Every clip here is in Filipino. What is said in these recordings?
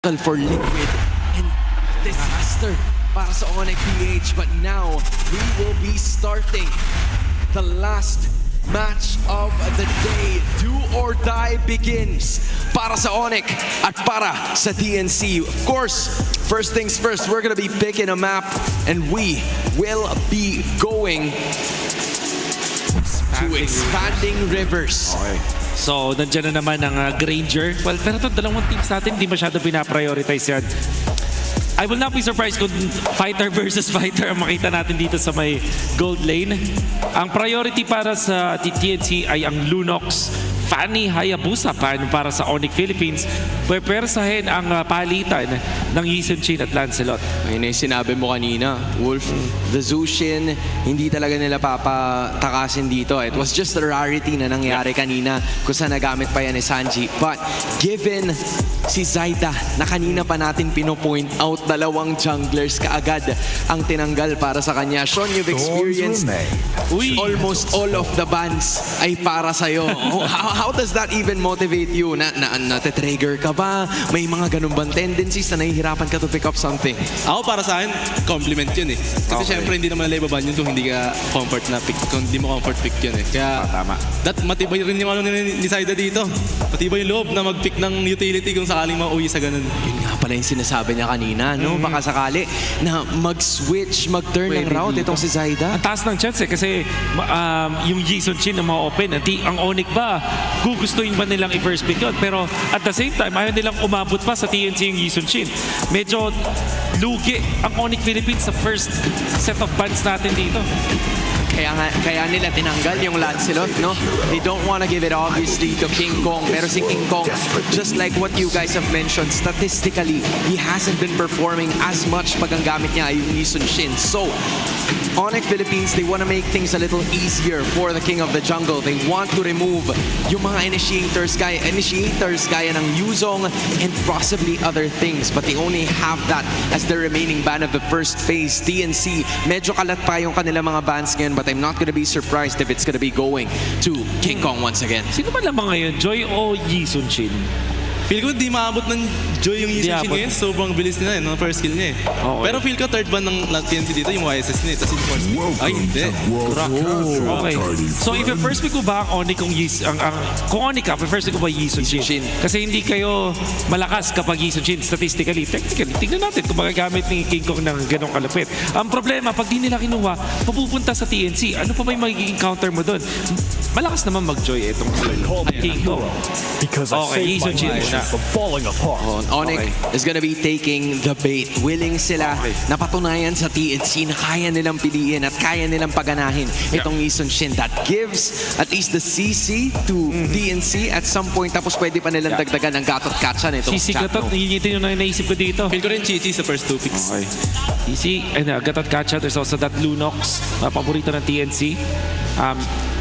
for Liquid and disaster para sa Onyx PH. But now, we will be starting the last match of the day. Do or die begins para sa Onyx at para sa TNC. Of course, first things first, we're gonna be picking a map and we will be going to Expanding Rivers. Okay. So, nandiyan na naman ang Granger. Well, pero ito, dalawang teams natin, hindi masyado pinaprioritize yan. I will not be surprised kung fighter versus fighter ang makita natin dito sa may gold lane. Ang priority para sa TNC ay ang Lunox, Fanny Hayabusa para sa Onyx Philippines. Pwersahin ang palitan ng Yi Sun-shin at Lancelot. Ayun yung sinabi mo kanina, Wolf, the Zushin, hindi talaga nila papatakasin dito. It was just a rarity na nangyari kanina kung saan nagamit pa yan ni Sanji. But given si Zaida na kanina pa natin pinopoint out, dalawang junglers kaagad ang tinanggal para sa kanya. Sean, you've experienced almost all of the bans ay para sa'yo. How does that even motivate you? Nate-trigger ka ba? May mga ganun bang tendencies na nahihirapan ka to pick up something? Ako para sa akin, compliment yun eh. Kasi syempre hindi naman nila ibaban yun kung hindi ka comfort na pick, kung hindi mo comfort pick yun eh. Kaya tama. Matibay rin yung ano ni Zaida dito. Matibay yung loob na mag-pick ng utility kung sakaling mauwi sa ganun. Yun nga pala yung sinasabi niya kanina, no? Baka sakali na mag-switch, mag-turn ng route itong si Zaida. Ang taas ng chance eh, kasi yung Yi Sun-shin na ma-open. Ang Onyx ba, gugustuhin ba nilang i-first pick yun? Pero at the same time, ayaw nilang umabot pa sa TNC yung Yi Sun-shin. Medyo lugi ang Onyx Philippines sa first set of bans natin dito. Kaya nila tinanggal yung Lancelot, no? They don't want to give it obviously to King Kong. Pero si King Kong, just like what you guys have mentioned, statistically, he hasn't been performing as much pag ang gamit niya yung Yi Sun-shin. So, Onyx Philippines, they want to make things a little easier for the King of the Jungle. They want to remove yung mga initiators gaya ng Yuzong and possibly other things. But they only have that as the remaining ban of the first phase. TNC, medyo kalat pa yung kanilang mga bans ngayon, but I'm not gonna be surprised if it's gonna be going to King Kong once again. Sino ba lamang ngayon? Joy o Yi Sun-shin? Feel ko hindi maabot ng Joy yung Yi Sun-shin ngayon. Sobrang bilis nila ng first skill niya eh. Okay. Pero feel ko third ban ng TNC dito yung YSS niya. Tapos yung fourth pick. Ay, hindi. Okay. So if yung first pick ko ba ang Onyx kung Onyx ka, first pick ko ba Yi Sun-shin? Kasi hindi kayo malakas kapag Yi Sun-shin statistically. Technically, tignan natin kung magagamit ni King Kong ng ganong kalapit. Ang problema, pag di nila kinuha, mapupunta sa TNC. Ano pa ba yung magiging counter mo doon? Malakas naman mag-joy itong King Kong. Okay, Yi Sun-shin muna. From falling apart. Onyx is gonna be taking the bait. Willing sila na patunayan sa TNC na kaya nilang piliin at kaya nilang paganahin itong Yi Sun-shin. That gives at least the CC to TNC at some point. Tapos pwede pa nilang dagdagan ang gatot katsa nito. CC Gatot, yun yung naisip ko dito. Feel ko rin Chichi sa first two picks. Okay. CC, and Gatot Kacha, there's also that Lunox, paborito ng TNC.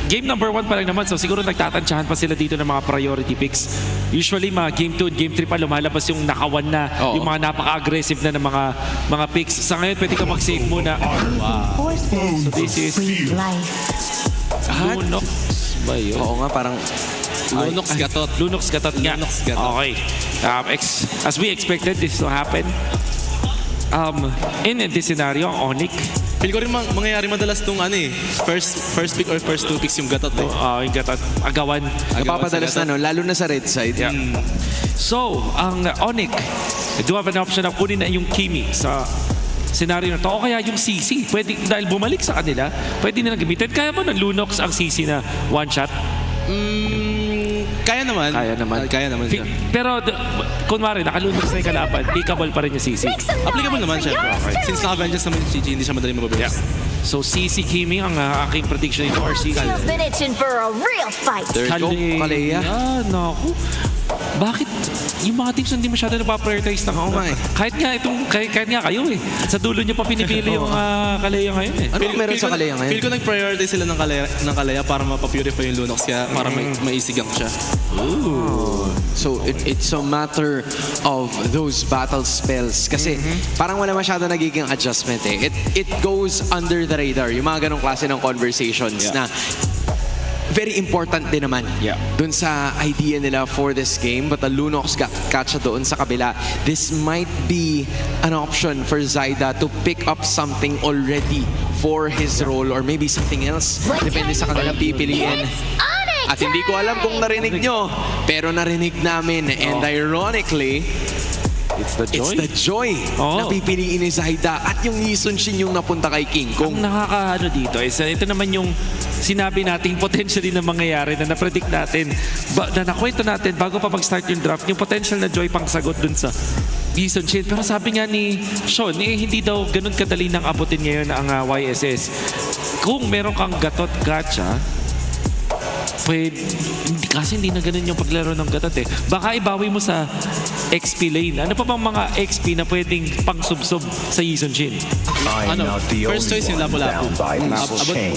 Game number 1 pa lang naman, so siguro nagtatansyahan pa sila dito ng mga priority picks. Usually, mga game 2 at game 3 pa lumalabas yung naka-1 na, yung mga napaka-aggressive na ng mga picks. Sa ngayon, pwede ka mag-save muna. Wow. So this is Lunox ba yun? Oo nga, parang Lunox Gatot. Lunox Gatot nga. Lunox Gatot. Okay. As we expected, this to happen. In this scenario, Onyx, Feel ko rin mangyayari madalas itong first pick or first two picks yung Gatot eh. yung Gatot, agawan. napapadalas na, no? Lalo na sa red side. Yeah. So, ang Onyx, do have an option na kunin na yung Kimi sa scenario na to. O kaya yung CC, pwede, dahil bumalik sa kanila, pwede nilang gamitin. Kaya mo ng Lunox ang CC na one shot? Kaya naman. Kaya naman siya. Pero, kunwari, naka-Lunox na yung kalaban, pickable pa rin yung CC. Applicable naman siya. Since naka-Avengers naman yung Chichi, hindi siya madaling mababas. So, CC Kimi ang aking prediction dito, or CC. You've been itching for a real fight. There you go, Kalea. Naku. Bakit yung mga teams hindi masyado napaprioritize na Oo nga eh. kahit nga kayo eh. Sa dulo niyo pa pinipili yung Kalea ngayon eh. Ano meron sa Kalea ngayon? Feel ko nag-prioritize sila ng Kalea para mapapurify yung Lunox kaya para maisigang siya. Ooh. So it's a matter of those battle spells kasi parang wala masyado nagiging adjustment eh. It goes under the radar. Yung mga ganong klase ng conversations na very important din naman Yeah. dun sa idea nila for this game. But the Lunox got catch doon sa kabila. This might be an option for Zyda to pick up something already for his role or maybe something else. Depende sa kanilang pipiliin. It's Onyx At hindi ko alam kung narinig nyo, pero narinig namin. And ironically, It's the it's joy. the Joy Oo. na pipiliin ni Zyda at yung Yison Shin yung napunta kay King Kong. Ang nakakaano dito is ito naman yung sinabi nating potentially na mangyayari na na-predict natin, na nakwento natin bago pa mag-start yung draft, yung potential na Joy pang sagot dun sa Bison Shin. Pero sabi nga ni Sean, hindi daw ganun kadali nang abutin ngayon ang YSS. Kung meron kang gatot gacha, kasi hindi na ganun yung paglaro ng gatot eh. Baka ibawi mo sa XP lane. Ano pa bang mga XP na pwedeng pang-subsob sa Yison Shin? Ano, first choice yung Lapu-Lapu.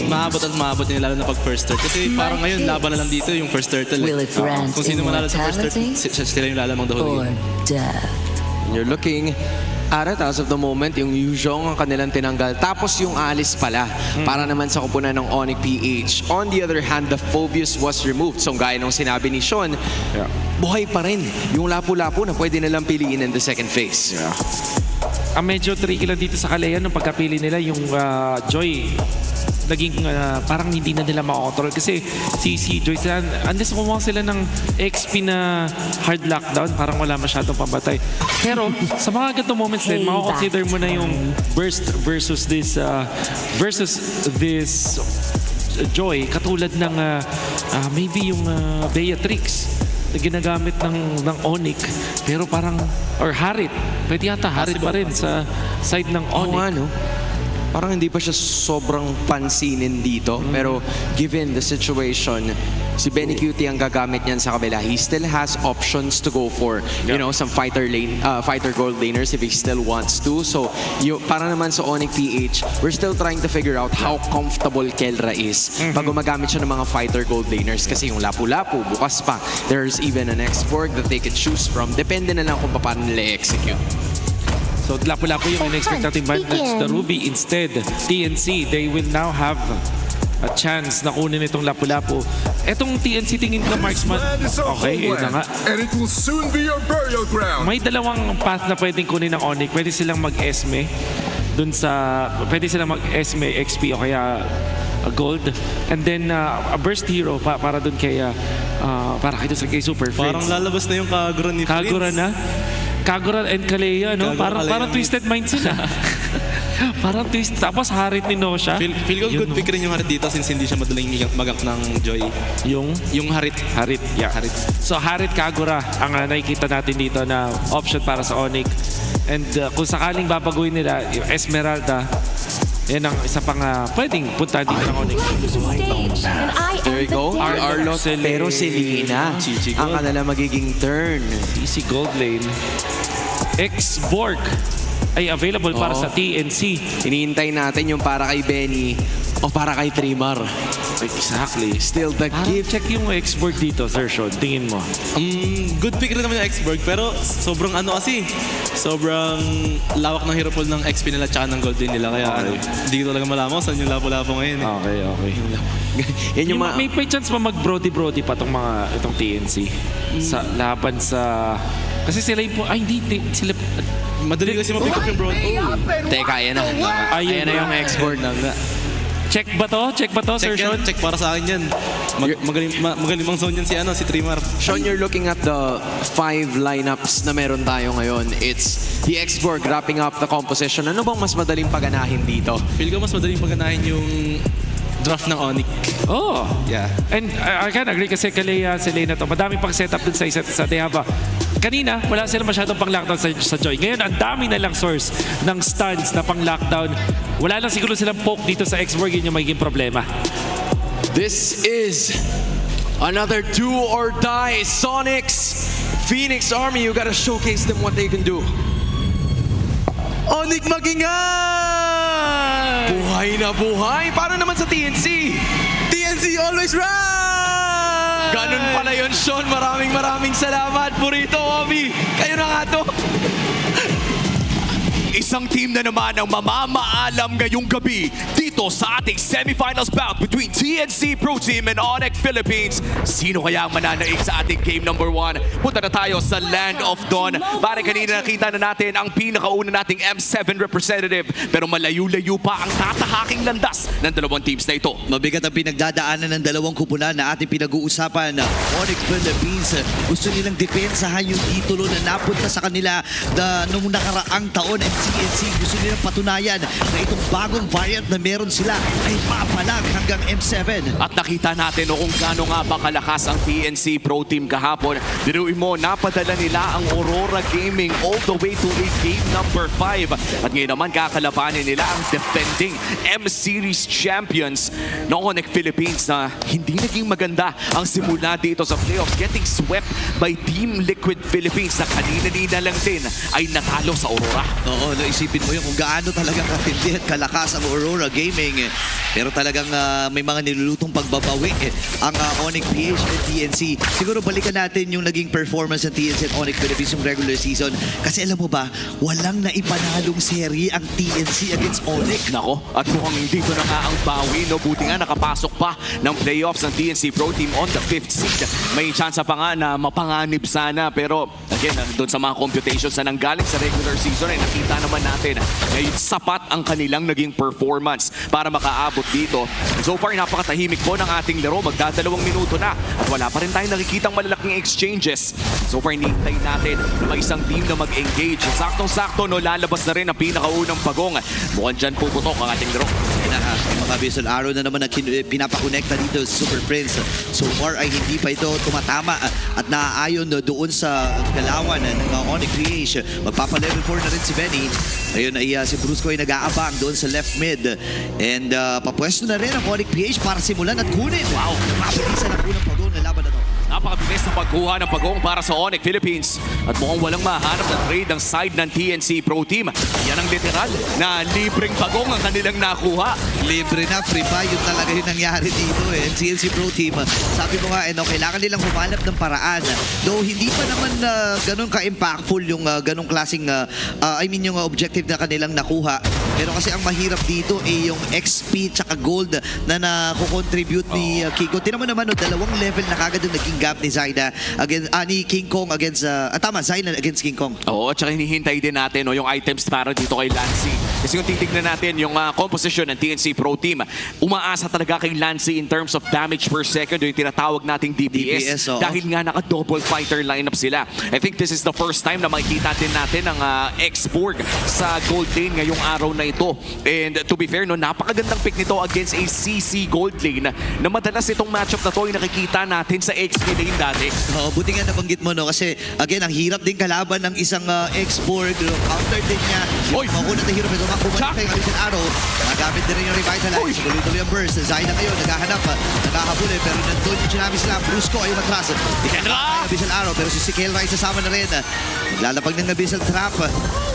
Maabot at maabot yun lalo na pag first turtle. Kasi parang ngayon, laban na lang dito yung first turtle. Will it grant Kung sino manalo sa first turtle, immortality sila yung lalamang the whole or game. death? You're looking at it as of the moment, yung Yuzhong ang kanilang tinanggal. Tapos yung Alice pala, para naman sa kupunan ng Onyx PH. On the other hand, the Phobius was removed. So gaya nung sinabi ni Sean, buhay pa rin yung Lapu-Lapu na pwede nilang piliin in the second phase. Ang medyo tricky lang dito sa Kalea nung pagkapili nila yung Joy. Naging parang hindi na nila ma-control kasi si Joy sila, unless kumuha sila ng XP na hard lockdown, parang wala masyadong pambatay. Pero sa mga ganitong moments din, mako-consider mo na yung burst versus this Joy, katulad ng maybe yung Beatrix na ginagamit ng Onyx, pero parang, or Harit, pwede yata Harit pa rin sa side ng Oo nga, Onyx. no? Parang hindi pa siya sobrang pansinin dito. Pero given the situation, si Benny Cutie ang gagamit niyan sa kabila. He still has options to go for, you know, some fighter gold laners if he still wants to. So, para naman sa Onyx PH, we're still trying to figure out how comfortable Kelra is pag gumagamit siya ng mga fighter gold laners. Kasi yung Lapu-Lapu, bukas pa. There's even an X-Borg that they could choose from. Depende na lang kung paano nila execute. So Lapu-Lapu yung in-expect natin ban the Ruby. Instead, TNC, they will now have a chance na kunin itong Lapu-Lapu. Etong TNC tingin ko marksman. Land is our Okay, yun na nga. homeland, and it will soon be your burial ground. May dalawang path na pwedeng kunin ng Onyx. Pwede silang mag-esme dun sa, pwede silang mag-esme XP o kaya gold. And then a burst hero para dun kay para kay Super Parang Friends. lalabas na yung Kagura ni Prince. Kagura na. Kagura and Kalea, no? Kagura, Parang Kalea. twisted mind sila. Parang twist. Tapos Harit ni Nosha. Feel ko Yun, good no? pick rin yung Harit dito since hindi siya madaling magak ng Joy. Yung Harit. Harit, yeah. Harit. So Harit Kagura ang nakikita natin dito na option para sa Onyx. And kung sakaling babaguhin nila yung Esmeralda, yan ang isa pang pwedeng punta dito ng Onyx. stage, and I am There you the go. king. Arlo, pero si Lina Chichi ang Gold. kanila magiging turn. Easy gold lane. X-Borg ay available para sa TNC. Hinihintay natin yung para kay Benny o para kay Trimar. Exactly. Still the Parang gift. check yung X-Borg dito, Sir Sean. Tingin mo. Good pick rin naman yung X-Borg pero sobrang sobrang lawak ng hero pool ng XP nila tsaka ng gold din nila kaya hindi ko talaga malaman saan yung Lapu-Lapu ngayon. Okay. Yan yung May chance pa mag-brody-brody pa itong TNC sa laban sa... Kasi sila yung... Ay, hindi. Sila... Madali kasi ma-pick up yung broad. Teka, ayan na. Ayan na yung export. Check ba to, Sir Check Sean? yan, check para sa akin yan. Magaling mang zone yan si Trimar. Sean, you're looking at the 5 lineups na meron tayo ngayon. It's the X-Borg wrapping up the composition. Ano bang mas madaling paganahin dito? Feel ko mas madaling paganahin yung draft ng Onyx. Oh. Yeah. And I can agree kasi Kalea, Selena to. Madami pang setup dun sa isa't isa. They have kanina, wala silang masyadong pang-lockdown sa Joy. Ngayon, ang dami na lang source ng stuns na pang-lockdown. Wala lang siguro silang poke dito sa X-Borg. Yun yung magiging problema. This is another do or die. Sonics, Phoenix Army, you gotta showcase them what they can do. Onyx Magingan! Buhay na buhay. Para naman sa TNC. TNC always right! Ganun pala yun, Sean. Maraming salamat. Burrito, Obi. Kayo na nga to. Isang team na naman ang mamamaalam ngayong gabi dito sa ating semifinals bout between TNC Pro Team and Onyx Philippines. Sino kaya ang mananaig sa ating game number 1? Punta na tayo sa Land of Dawn. Pare kanina nakita na natin ang pinakauna nating M7 representative pero malayo-layo pa ang tatahaking landas ng dalawang teams na ito. Mabigat ang pinagdadaanan ng dalawang kupunan na ating pinag-uusapan. Onyx Philippines, gusto nilang depensahan yung titulo na napunta sa kanila noong nakaraang taon. And TNC gusto nilang patunayan na itong bagong variant na meron sila ay papalag hanggang M7. At nakita natin kung gaano nga ba kalakas ang TNC Pro Team kahapon. Biruin mo, napadala nila ang Aurora Gaming all the way to a game number 5. At ngayon naman kakalabanin nila ang defending M-Series champions ng Onyx Philippines na hindi naging maganda ang simula dito sa playoffs, getting swept by Team Liquid Philippines na kanina-nina lang din ay natalo sa Aurora. Oo, naisipin mo yun kung gaano talaga katindi at kalakas ang Aurora Gaming. Pero talagang may mga nilulutong pagbabawi ang Onyx PH at TNC. Siguro balikan natin yung naging performance ng TNC at Onyx Philippines yung regular season. Kasi alam mo ba, walang naipanalong serye ang TNC against Onyx. Nako, at mukhang dito na nga ang bawi, no? Buti nga nakapasok pa ng playoffs ng TNC Pro Team on the 5th seed. May chance pa nga na mapanganib sana, pero again, doon sa mga computations na nanggaling sa regular season ay nakita naman natin na sapat ang kanilang naging performance para makaabot dito. So far, napakatahimik po ng ating laro. Magdadalawang minuto na at wala pa rin tayong nakikitang malalaking exchanges. So far, hinihintay natin na may isang team na mag-engage. Saktong-sakto, no, lalabas na rin ang pinakaunang pagong. Mukhang dyan puputok ang ating laro. May mga visual arrow na naman na pinapakonekta dito sa Super Friends. So far ay hindi pa ito tumatama at naaayon doon sa galawan ng Onyx PH. Magpapa-level 4 na rin si Benny. Ayun ay si Brusco ay nag-aabang doon sa left mid. And papwesto na rin ang Onyx PH para simulan at kunin. Wow! Napabilisan ang unang pagong na laban na to. Napakabilis na pagkuha ng pagong para sa Onyx Philippines at mukhang walang mahanap na trade ng side ng TNC Pro Team. Yan ang literal na libreng pagong ang kanilang nakuha. Libre na, free buy, yun talaga yung nangyari dito eh. TNC Pro Team, sabi ko nga, kailangan nilang humanap ng paraan. Though hindi pa naman ganun ka-impactful yung ganung klaseng, yung objective na kanilang nakuha. Pero kasi ang mahirap dito ay yung XP tsaka gold na nakukontribute ni Kiko. Tinan mo naman, dalawang level na kagad yung naging gap ni Zaida against, ni King Kong against, Zaida against King Kong. Oo, tsaka hinihintay din natin yung items para dito kay Lancy. Kasi kung titignan natin yung composition ng TNC Pro Team, umaasa talaga kay Lancy in terms of damage per second, yung tinatawag nating DPS. oo. Dahil nga naka-double fighter lineup sila. I think this is the first time na makikita din natin ang X-Borg sa gold lane ngayong araw na ito. And to be fair, napakagandang pick nito against a CC gold lane na madalas itong matchup na to ay nakikita natin sa XP lane dati. Buti nga nabanggit mo, kasi again, ang hirap din kalaban ng isang X-Borg. Counter din niya. Oy! Makunat na hirap ito. Makuman Chak! kay Alison Arrow. Nagamit din rin yung Revitalize. Tuloy-tuloy ang burst. Zaida ngayon, naghahanap. Naghahabol pero nandun yung Tsunami Slam. Brusco ay matras. Ikanap ang Abyssal Arrow. Pero si Sikel Rice sasama na rin. Lalapag ng Abyssal Trap.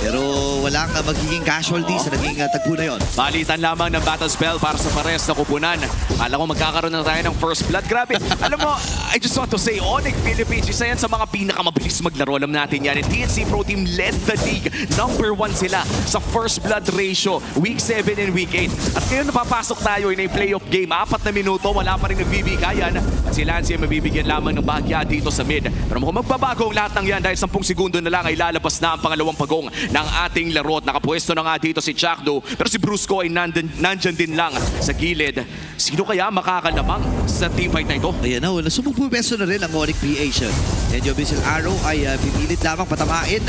Pero walang magiging casualty sa naging tagpo na yun. Balitan lamang ng battle spell para sa pares na kupunan. Alam ko magkakaroon na tayo ng first blood. Grabe. Alam mo, I just want to say, Onyx Philippines, isa yan sa mga pinakamabilis maglaro. Alam natin yan. And TNC Pro Team led the league. Number 1 sila sa first blood ratio. Week 7 and Week 8. At ngayon napapasok tayo in a playoff game. 4 na minuto, wala pa rin nagbibigayan. At si Lance ay mabibigyan lamang ng bahagya dito sa mid. Pero mukhang magbabago ang lahat ng yan dahil 10 segundo na lang ay lalabas na ang pangalawang pagong ng ating laro. At nakapwesto na nga dito si Chakdo. Pero si Brusco ay nandyan din lang sa gilid. Sino kaya makakalamang sa teamfight na ito? Ayan na, sumupupeso na rin ang Onyx PH. And yung Abyssal Arrow ay pipilit lamang patamain.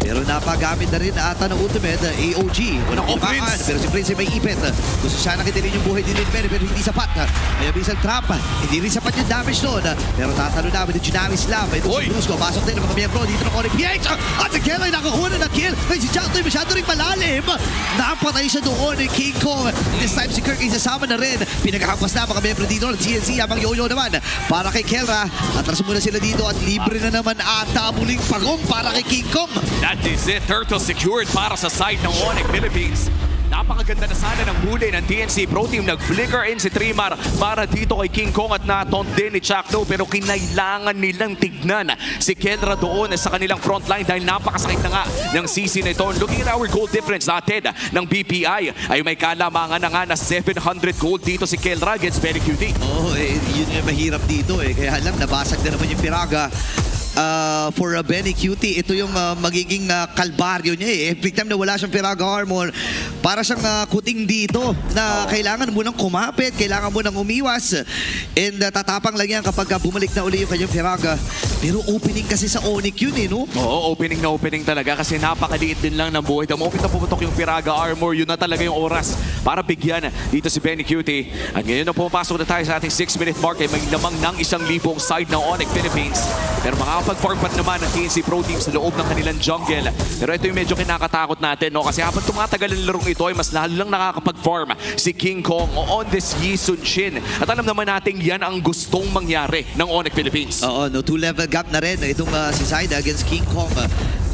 Pero napagamit na rin ata ng ultimate AOG. Walang Nako, timaan. Prince! Pero si Prince ay may ipit. Gusto siya nakitilin yung buhay din pero hindi sapat. May Abyssal Trap. Hindi rin sapat yung damage doon. Pero tatalo namin yung Tsunami Slam. Ito si Oy! Brusco. Pasok din ang mga miyembro dito ng Onyx PH. At si Kel ay nakakuha na kill. Ay si Chato ay masyado rin malalim. Napatay siya doon ni King Kong. This time si Kirk ay sasama na rin. Pinaghahampas na mga miyembro dito ng TNC. Habang Yoyo naman para kay Kelra. Atras muna sila dito at libre na naman ata muling pagong para kay King Kong. That is it. Turtle secured para sa side ng Onyx Philippines. Napakaganda na sana ng huli ng TNC Pro Team. Nag-flicker in si Trimar para dito kay King Kong at naton din ni Chakno. Pero kinailangan nilang tignan si Kendra doon sa kanilang frontline dahil napakasakit na nga ng CC na ito. Looking at our gold difference natin ng BPI ay may kalamangan na nga na 700 gold dito si Kendra against Benny QT. Yun yung mahirap dito eh. Kaya lang, nabasag na naman yung Piraga. For Benny QT, ito yung magiging kalbaryo niya eh. Every time na wala siyang Piraga armor, para siyang kuting dito na kailangan mo nang kumapit, kailangan mo nang umiwas. And tatapang lang yan kapag bumalik na uli yung kanyang Piraga. Pero opening kasi sa Onyx yun eh, no? Oo, opening na opening talaga kasi napakaliit din lang ng buhay. The moment na pumutok yung Piraga armor, yun na talaga yung oras para bigyan dito si Benny QT. At ngayon na pumapasok na tayo sa ating 6-minute mark ay may lamang ng 1,000 side ng Onyx Philippines. Pero makakapag-farm pa naman ng TNC Pro Team sa loob ng kanilang jungle. Pero ito yung medyo kinakatakot natin, no? Kasi habang tumatagal ang larong ito ay mas lalo lang nakakapag-farm si King Kong on this Yi Sun Shin. At alam naman natin yan ang gustong mangyari ng Onyx Philippines. Oo, no, 2-level gap na rin itong si Zaida against King Kong.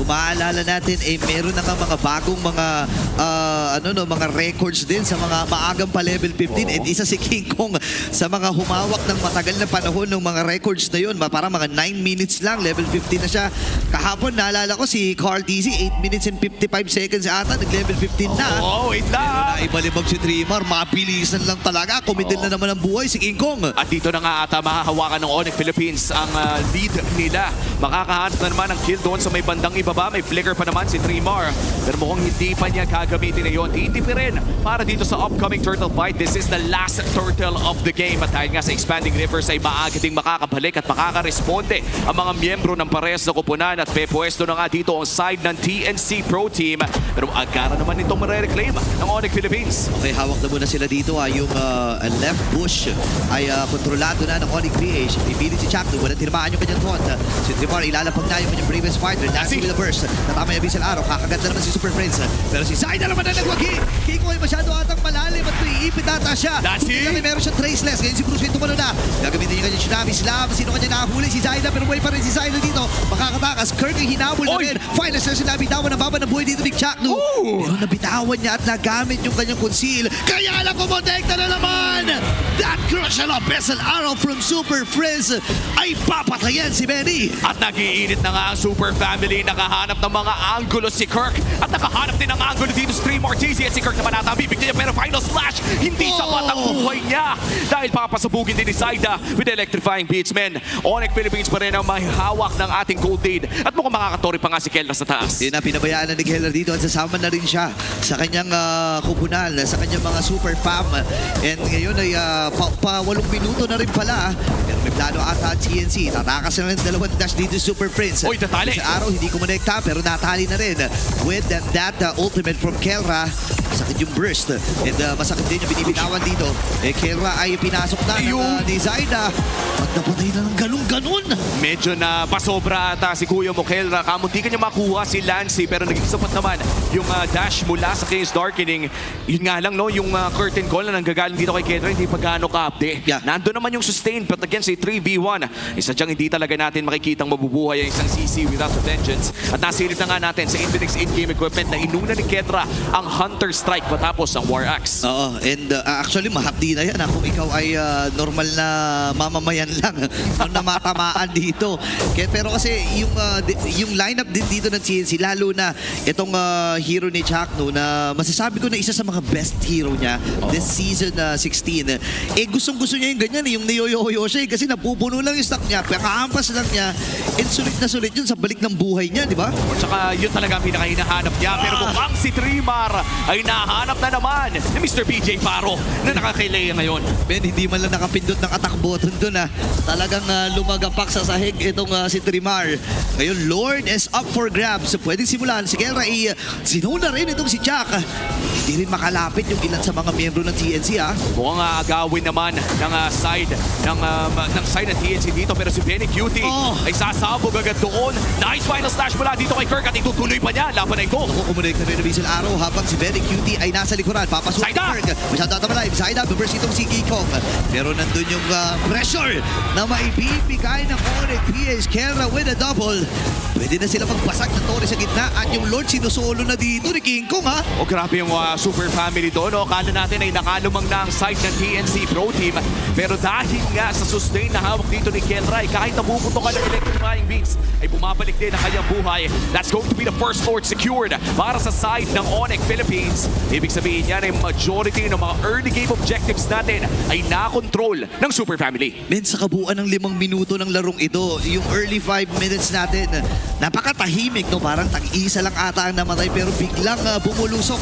Kung maaalala natin, meron na nga mga bagong mga records din sa mga maagang pa level 15. And isa si King Kong sa mga humawak ng matagal na panahon ng mga records na yun. Para mga 9 minutes lang, level 15 na siya. Kahapon, naalala ko si Carl TZ, 8 minutes and 55 seconds ata, nag-level 15 na. Oh, wait Pero lang! naibalibag si Trimar, mabilisan lang talaga. Kumitil na naman ang buhay si King Kong. At dito na nga ata mahahawakan ng Onyx Philippines ang lead nila. Makakahanap na naman ang kill doon sa may bandang ibaba. May flicker pa naman si Trimar. Pero mukhang hindi pa niya gagamitin na yun. Titipi rin para dito sa upcoming turtle fight. This is the last turtle of the game. At dahil nga sa Expanding Rivers ay maaga ding makakabalik at makakaresponde ang mga miyembro ng parehas na kupunan at pepuesto na nga dito ang side ng TNC Pro Team. Pero agara naman itong marireclaim ng Onyx Philippines. Okay, hawak na muna sila dito. Yung left bush ay kontrolado na ng Onyx PH. Pipilit si Chakno. Walang tinamaan yung kanyang taunt. Si Trimar ilalapag na yung kanyang bravest fighter. Dancing with a burst. Natama yung Bissell Arrow. Kakaganda naman si Super Friends. Pero si Zaida naman na nagwagi. Kiko ay masyado atang malalim at iipit ata siya. Dancing! Kung meron siya traceless. Ngayon si Bruce Wayne tumano na. Gagamitin niya kanyang Tsunami Slam. Sino kanya nakahuli? Si Zaida. Pero way pa rin si Zaida dito. Makakatakas. Kirk ay hinabol na rin. Finals na sila. Bitawan ang baba ng buhay dito ni Chakno. Pero nabitawan niya at nagamit yung kanyang conceal. Kaya lang kumontekta na naman. That crucial Bissell Arrow from Super Friends ay papatayan si Benny. At nagiinit na nga ang Super Family. Nakahanap ng mga angulo si Kirk. At nakahanap din ng angulo dito si Trimar TZ. At si Kirk naman ata ang bibig niya. Pero final slash, hindi sapat ang buhay niya. Dahil papasabugin din ni Zaida with electrifying beats. Men, Onyx Philippines pa rin ang may hawak ng ating gold lead. At mukhang makakatori pa nga si Kelra sa taas. Yun na, pinabayaan na ni Keller dito at sasama na rin siya sa kanyang kupunan, sa kanyang mga super fam. And ngayon ay pa 8 minuto na rin pala. Pero may plano ata at TNC. Tatakas na rin dalawang dash dito si Super Prince. Uy, natali. Sa araw, hindi kumonekta pero natali na rin. With that ultimate from Kelra. Masakit yung burst. And masakit din yung binibitawan dito. Kelra ay pinasok na ni Zaida. At napatay na ng ganun-ganun. Medyo na pasobra ata si Kuya mo, Kelra. Kamunti ka niya makuha si Lancy pero naging sapat naman yung dash mula sa King's Darkening. Yun nga lang, no, yung curtain call na nanggagaling dito kay Kelra, hindi pa gaano ka-update. Yeah. Nandun naman yung sustain but against a 3v1. Isa dyang hindi talaga natin makikitang mabubuhay ang isang CC without a vengeance. At nasilip na nga natin sa Infinix in-game equipment na inuna ni Kedra ang Hunter Strike matapos ang War Axe. Oo, and actually mahapdi na yan kung ikaw ay normal na mamamayan lang na matamaan dito. Pero kasi yung lineup din dito ng TNC, lalo na itong hero ni Chakno na masasabi ko na isa sa mga best hero niya this season 16. Gustong-gusto niya yung ganyan, yung niyoyoyo siya kasi napupuno lang yung stock niya, pakahampas lang niya, and sulit na sulit yun sa balik ng buhay niya, di ba? Tsaka yun talaga ang pinakahinahanap niya. Pero mukhang si Trimar ay nahanap na naman ni Mr. BJ Paro na nakakaileya ngayon. Ben, hindi man lang nakapindot ng attack button doon talagang lumagapak sa sahig itong si Trimar. Ngayon, Lord is up for grabs. Pwedeng simulan. Si Kelra sinuna rin itong si Jack. Hindi rin makalapit yung ilan sa mga miyembro ng TNC Mukhang agawin naman ng side ng TNC dito pero si Benny Cutie ay sasabog agad doon. Nice final slash mula dito kay Kirk at itutuloy pa niya. Laban na ito. Kumunik na rin na Bissell Arrow habang si Benny QT Lancy ay nasa likuran. Papasok ni Zaida! Kirk. Masyado tatamalive. Zaida, reverse itong si Kikong. Pero nandun yung pressure na maibibigay ng Onyx PH. Kelra with a double. Pwede na sila magbasag ng Torre sa gitna. At yung Lord sinusolo na dito ni King Kong, ha? O grabe yung super family doon. O, kala natin ay nakalumang na ang side ng TNC Pro Team. Pero dahil nga sa sustain na hawak dito ni Kelra, kahit nabubuto ka ng electrifying beams, ay bumabalik din ang kanyang buhay. That's going to be the first Lord secured para sa side ng Onyx Philippines. Ibig sabihin yan ay majority ng mga early game objectives natin ay nakontrol ng super family. Men, sa kabuuan ng 5 minuto ng larong ito, yung early 5 minutes natin, napakatahimik, no? Parang tag-isa lang ata ang namatay, pero biglang bumulusok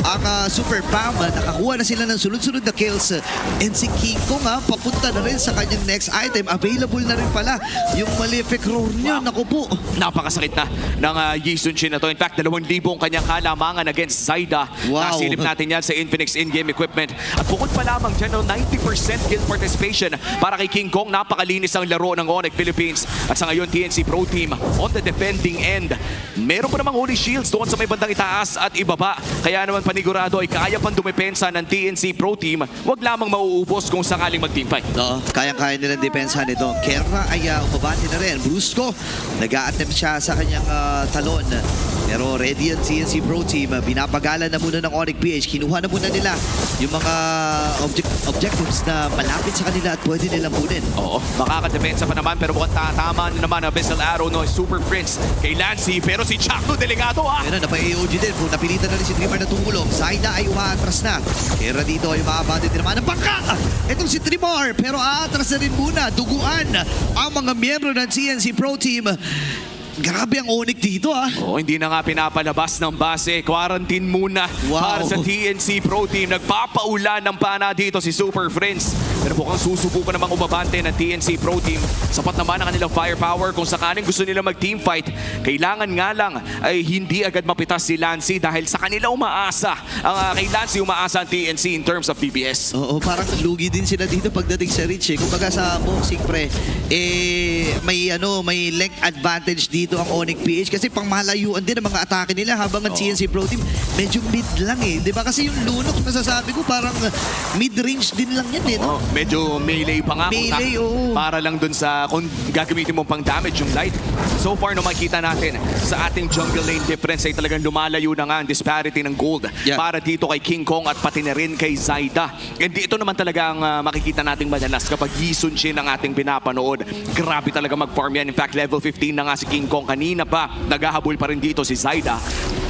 ang Super Fam. Nakakuha na sila ng sunod-sunod na kills. And si King Kong, papunta na rin sa kanyang next item. Available na rin pala yung Malefic Roar niya. Naku po. Napakasakit na ng Yisun Shin na to. In fact, 2,000 ang kanyang kalamangan against Zaida. Wow. Nasilip natin yan sa Infinix in-game equipment. At bukod pa lamang dyan, 90% kill participation para kay King Kong. Napakalinis ang laro ng Onyx Philippines. At sa ngayon, TNC Pro Team on the defending end. Meron pa namang Holy Shields doon sa may bandang itaas at ibaba. Kaya naman panigurado ay kaya pang dumepensa ng TNC Pro Team. Huwag lamang mauubos kung sakaling mag-teamfight. No, kayang-kaya nilang depensa nito. Kerra ay umabati na rin. Brusco, nag-a-attempt siya sa kanyang talon. Pero ready ang CNC Pro Team. Binapagalan na muna ng Onyx PH. Kinuha na muna nila yung mga objectives na malapit sa kanila at pwede nilang kunin. Oo, makakadepensa pa naman pero mukhang tatama na naman ang Abyssal Arrow no Super Prince kay Lancy pero si Chakno delikado Pero napa-AOG din. Kung napilitan na rin si Trimar na tumulong, Zaida ay umaatras na. Kera dito ay maabati din naman ng bangka. Itong si Trimar, pero aatras na rin muna. Duguan ang mga miyembro ng CNC Pro Team. Grabe ang Onyx dito, Oo, hindi na nga pinapalabas ng base. Quarantine muna para sa TNC Pro Team. Nagpapaulan ng pana dito si Super Friends. Pero mukhang susubukan namang umabante ng TNC Pro Team. Sapat naman ang kanilang firepower kung sakaling gusto nila mag-team fight. Kailangan nga lang ay hindi agad mapitas si Lancy dahil sa kanila umaasa. Kay Lancy umaasa ang TNC in terms of DPS. Oo, parang lugi din sila dito pagdating sa reach. Kumbaga sa boxing pre, may length advantage dito ang Onyx PH kasi pang malayuan din ang mga atake nila habang ang CNC Pro Team medyo mid lang Di ba? Kasi yung Lunox masasabi ko parang mid-range din lang yan no? Medyo melee pa nga. Melee, oo. Para lang dun sa kung gagamitin mo pang damage yung light. So far, no, makikita natin sa ating jungle lane difference ay talagang lumalayo na nga ang disparity ng gold para dito kay King Kong at pati na rin kay Zaida. And ito naman talaga ang makikita nating madalas kapag Yisun Shin ang ating pinapanood. Grabe talaga mag-farm yan. In fact, level 15 na nga si King Kong. Kanina pa, naghahabol pa rin dito si Zaida.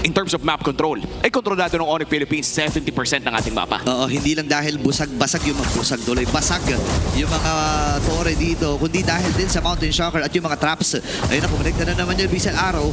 In terms of map control, ay kontrolado ng Onyx Philippines 70% ng ating mapa. Oo, hindi lang dahil basag yung mga busag tuloy. Basag yung mga tore dito, kundi dahil din sa Mountain Shocker at yung mga traps. Ayun na, pumaligta na naman yung Abyssal Arrow.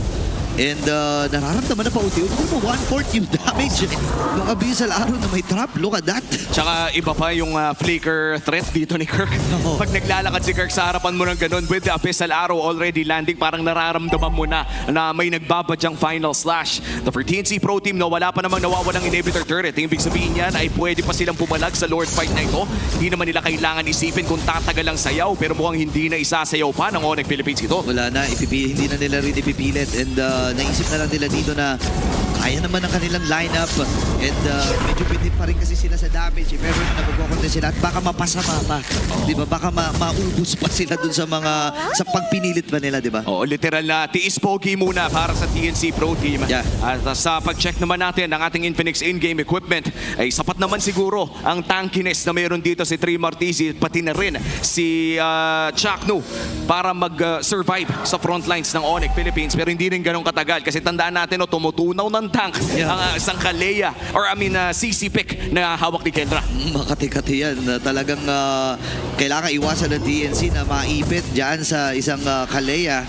And nararamdaman na pa unti-unti mo 1/4 yung damage ng Abyssal Arrow na may trap. Look at that. Tsaka iba pa yung flicker threat dito ni Kirk. Oo. Pag naglalakad si Kirk sa harapan mo ng ganun with the Abyssal Arrow already landing, parang nararamdaman mo na may nagbabadyang final slash. The for TNC Pro Team, no, wala pa namang nawawalang inhibitor turret. Yung ibig sabihin yan ay pwede pa silang pumalag sa Lord fight na ito. Hindi naman nila kailangan isipin kung tatagal ang sayaw, pero mukhang hindi na isasayaw pa ng Onyx Philippines ito. Wala na, hindi na nila rin ipipilit. And naisip na lang nila dito na kaya naman ang kanilang lineup. And medyo pwede pa rin kasi sila sa damage. Pero nabubukonte sila at baka mapasama pa. Di ba? Baka maubos pa sila dun sa sa pagpinilit ba nila, di ba? Oo, literal na tiis pogi muna para sa TNC Pro Team. Yeah. At sa pag-check naman natin ng ating Infinix in-game equipment, ay sapat naman siguro ang tankiness na mayroon dito si Tri Martisi pati na rin si Chakno para mag-survive sa front lines ng Onyx Philippines. Pero hindi rin ganun katagal kasi tandaan natin tumutunaw ng tank ang isang Kalea or CC pick na hawak ni Kendra. Makati-kati yan. Talagang kailangan iwasan ng TNC na maipit dyan sa isang Kalea.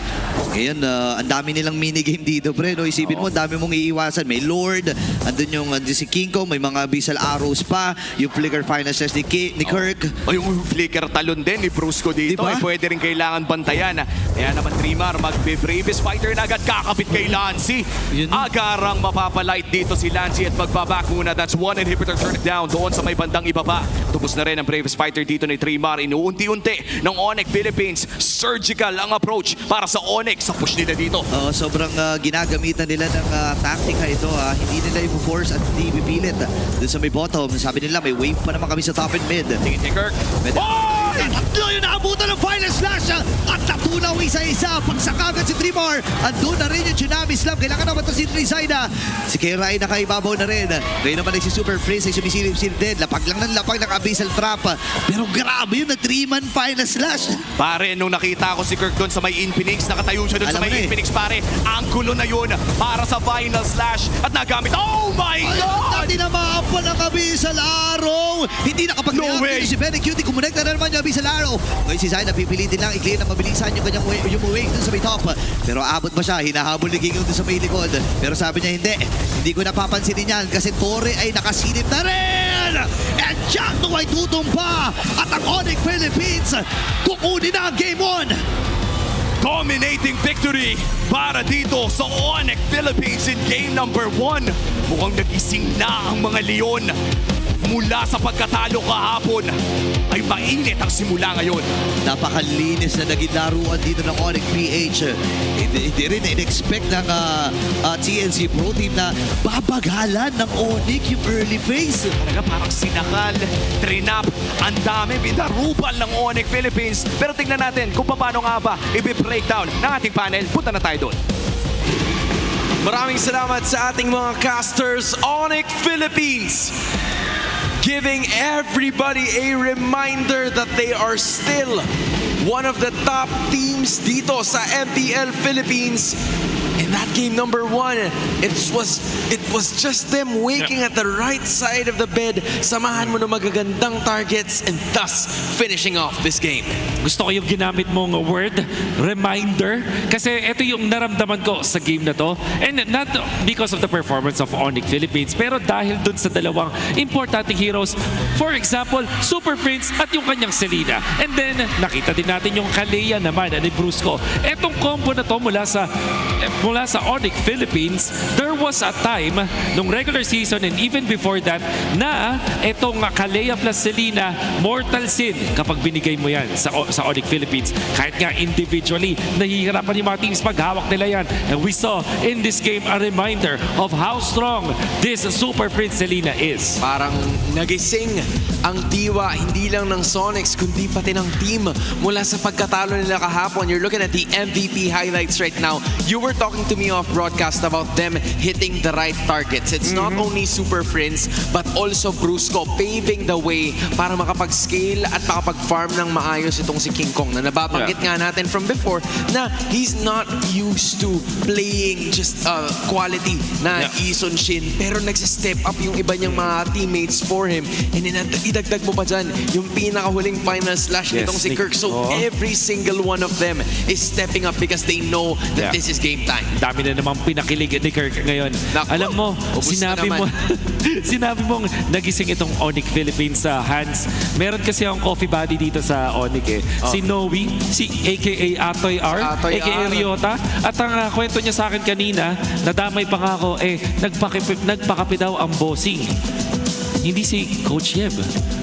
Ngayon, ang dami nilang minigame dito, pre. No? Isipin mo, ang dami mong iiwasan. May Lord, andun si King Kong, may mga Abyssal Arrows pa, yung Flicker Final Slash ni Kirk. O yung flicker talon din ni Brusco dito, Diba? ay pwede rin kailangan bantayan. Kaya naman Trimar, mag-Bravest Fighter na agad kakapit kay Lancy. Yun. Agarang mapapalight dito si Lancy at magbaback muna. That's one inhibitor turn it down doon sa may bandang ibaba. Tubos na rin ang bravest fighter dito ni Trimar. Inuunti-unti ng Onyx Philippines. Surgical ang approach para sa Onyx sa push nila dito. Sobrang ginagamitan nila ng taktika ito. Hindi nila i-force at hindi ipipilit. Doon sa may bottom, sabi nila may wave pa naman kami sa top and mid. Tingin ni Kirk. Tatlo yung naabutan ng final slash at natunaw isa-isa. Pagsakagad si Trimar. Andun na rin yung Tsunami Slam. Kailangan naman ito si Trisaida. Si Kerai nakaibabaw na rin. Ngayon naman ay si Super Prince ay sumisilip-silip din. Lapag lang ng lapag ng Abyssal Trap. Pero grabe yung na 3-man final slash. Pare, nung nakita ko si Kirk doon sa may Infinix, nakatayo siya doon sa Alam mo may na eh. Infinix, pare. Ang gulo na yun para sa final slash at nagamit. Oh my God! Dati na maapa ng Abyssal Arrow. Hindi No way. nakapag-react si Benny Cutie. Kumonekta na naman yung Abyssal Arrow. Ngayon si Zayn napipilitin lang i-clear na mabilisan yung kanyang yung wave dun sa may top. Pero abot ba siya? Hinahabol ni Gingaw dun sa may likod. Pero sabi niya hindi ko napapansinin yan kasi Torre ay nakasilip na rin. And Jack ay tutumpa. At ang Onyx Philippines kukunin na ang Game 1. Dominating victory para dito sa Onyx Philippines in game number 1. Mukhang nagising na ang mga Leon. Mula sa pagkatalo kahapon ay mainit ang simula ngayon. Napakalinis na naging laruan dito ng Onyx PH. Hindi rin in-expect ng TNC Pro Team na babagalan ng Onyx yung early phase. Talaga parang sinakal, trinap, ang dami, binarubal ng Onyx Philippines. Pero tingnan natin kung paano nga ba i-breakdown ng ating panel. Punta na tayo doon. Maraming salamat sa ating mga casters, Onyx Philippines, giving everybody a reminder that they are still one of the top teams dito sa MPL Philippines. In that game number 1, it was just them waking at the right side of the bed. Samahan mo ng magagandang targets and thus finishing off this game. Gusto ko yung ginamit mong word, reminder. Kasi ito yung naramdaman ko sa game na to. And not because of the performance of Onyx Philippines, pero dahil dun sa dalawang importanteng heroes. For example, Super Prince at yung kanyang Selena. And then, nakita din natin yung Kalea naman ni Brusco. Etong combo na to mula sa Onyx Philippines, there was a time nung regular season and even before that na etong Kalea plus Selena, mortal sin kapag binigay mo yan sa Onyx Philippines. Kahit nga individually, nahihirapan yung mga teams paghawak nila yan. And we saw in this game a reminder of how strong this Super Prince Selena is. Parang nagising ang diwa, hindi lang ng Sonics, kundi pati ng team mula sa pagkatalo nila kahapon. You're looking at the MVP highlights right now. You were talking to me off broadcast about them hitting the right targets. It's not only Super Prince, but also Brusco paving the way para makapag-scale at makapag-farm ng maayos itong si King Kong na nababanggit nga natin from before na he's not used to playing just quality na Ison Shin, pero nagsi-step up yung iba niyang mga teammates for him. And then idagdag mo pa dyan yung pinakahuling final slash nitong si Kirk. So every single one of them is stepping up because they know that this is game time. Dami na namang pinakilig ni Kirk ngayon. Naku, Alam mo, ubus na sinabi mo, naman. sinabi mong nagising itong Onyx Philippines sa hands. Meron kasi ang coffee buddy dito sa Onyx eh. Si Noe, si aka Atoy R, Atoy aka R. Ryota. At ang kwento niya sa akin kanina, nadamay pa nga ako, nagpakape daw ang bossing. Hindi si Coach Yeb,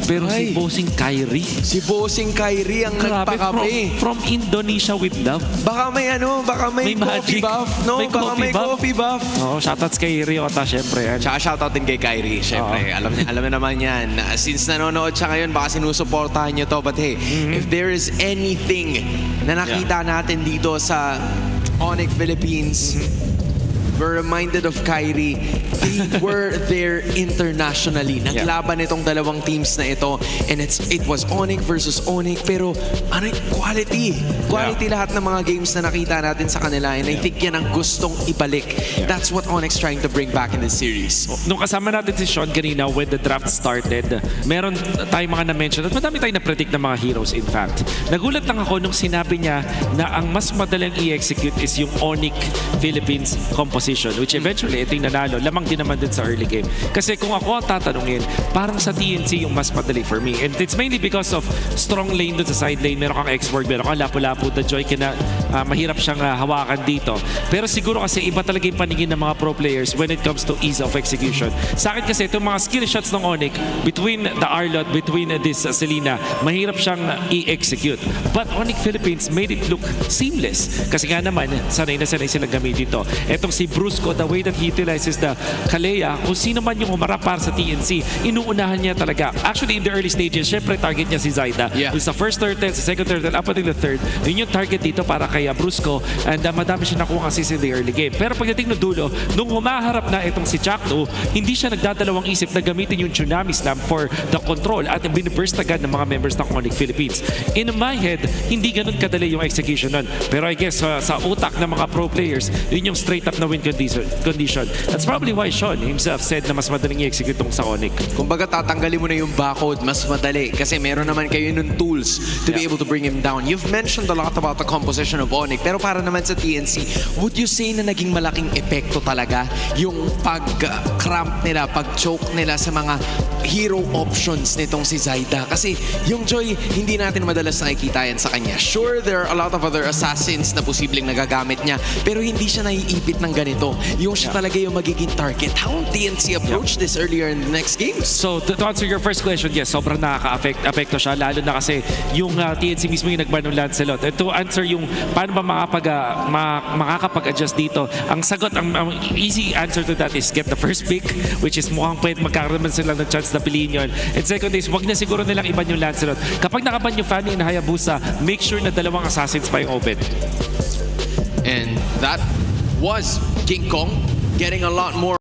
pero si Ay. bossing Kyrie. Si Bossing Kyrie ang Grabe, nagpakape. from Indonesia with love. Baka may baka may, coffee magic. buff, no? May Baka may coffee buff. Oo, shoutouts kay Ryota, syempre. Yan. Tsaka shoutout din kay Kyrie, syempre. Alam na naman yan. Since nanonood siya ngayon, baka sinusuportahan niyo to. But hey, if there is anything na nakita natin dito sa Onyx Philippines, we're reminded of Kyrie. They were there internationally. Naglaban itong dalawang teams na ito. And it was Onyx versus Onyx. Pero quality. Quality lahat ng mga games na nakita natin sa kanila. And I think yan ang gustong ibalik. That's what Onyx trying to bring back in this series. Nung kasama natin si Sean kanina when the draft started, meron tayong mga na-mention at madami tayong na-predict ng mga heroes in fact. Nagulat lang ako nung sinabi niya na ang mas madaling i-execute is yung Onyx Philippines composition, which eventually ito yung nanalo. Lamang din naman din sa early game. Kasi kung ako ang tatanungin, parang sa TNC yung mas madali for me. And it's mainly because of strong lane dun sa side lane. Meron kang X-Borg, meron kang Lapu-Lapu, the Joy mahirap siyang hawakan dito. Pero siguro kasi iba talaga yung paningin ng mga pro players when it comes to ease of execution. Sa akin kasi itong mga skill shots ng Onyx between the Arlot, between this Selena, mahirap siyang i-execute. But Onyx Philippines made it look seamless. Kasi nga naman, sanay na sanay silang gamitin ito. Etong si Brusco, the way that he utilizes the Kalea, kung sino man yung umarap para sa TNC, inuunahan niya talaga. Actually, in the early stages, syempre target niya si Zaida. Yeah. Sa first turtle, sa second turtle, up until the third, yun yung target dito para kay Brusco. And madami siya nakuha assist in the early game. Pero pagdating ng dulo, nung humaharap na itong si Chakno, hindi siya nagdadalawang isip na gamitin yung Tsunami Slam for the control at biniburst agad ng mga members ng Onyx Philippines. In my head, hindi ganun kadali yung execution nun. Pero I guess sa utak ng mga pro players, yun yung straight up na win condition. That's probably why Sean himself said na mas madaling i-execute tong sa Onyx. Kumbaga tatanggalin mo na yung backhold, mas madali kasi meron naman kayo ng tools to be able to bring him down. You've mentioned a lot about the composition of Onyx, pero para naman sa TNC, would you say na naging malaking epekto talaga yung pag-cramp nila, pag-choke nila sa mga hero options nitong si Zaida? Kasi yung Joy, hindi natin madalas nakikita yan sa kanya. Sure, there are a lot of other assassins na posibleng nagagamit niya, pero hindi siya naiipit ng ganito. Yung siya talaga yung magiging target. How will TNC approach this earlier in the next games? So, to answer your first question, yes, sobrang nakaka-apekto siya, lalo na kasi yung TNC mismo yung nagban ng Lancelot. And to answer yung paano ba makakapag-adjust dito, ang sagot, ang easy answer to that is get the first pick, which is mukhang pwede magkakaroon man sila ng chance na piliin yun. And second is, wag na siguro nilang iban yung Lancelot. Kapag nakaban yung Fanny and Hayabusa, make sure na dalawang assassins pa yung open. And that was King Kong getting a lot more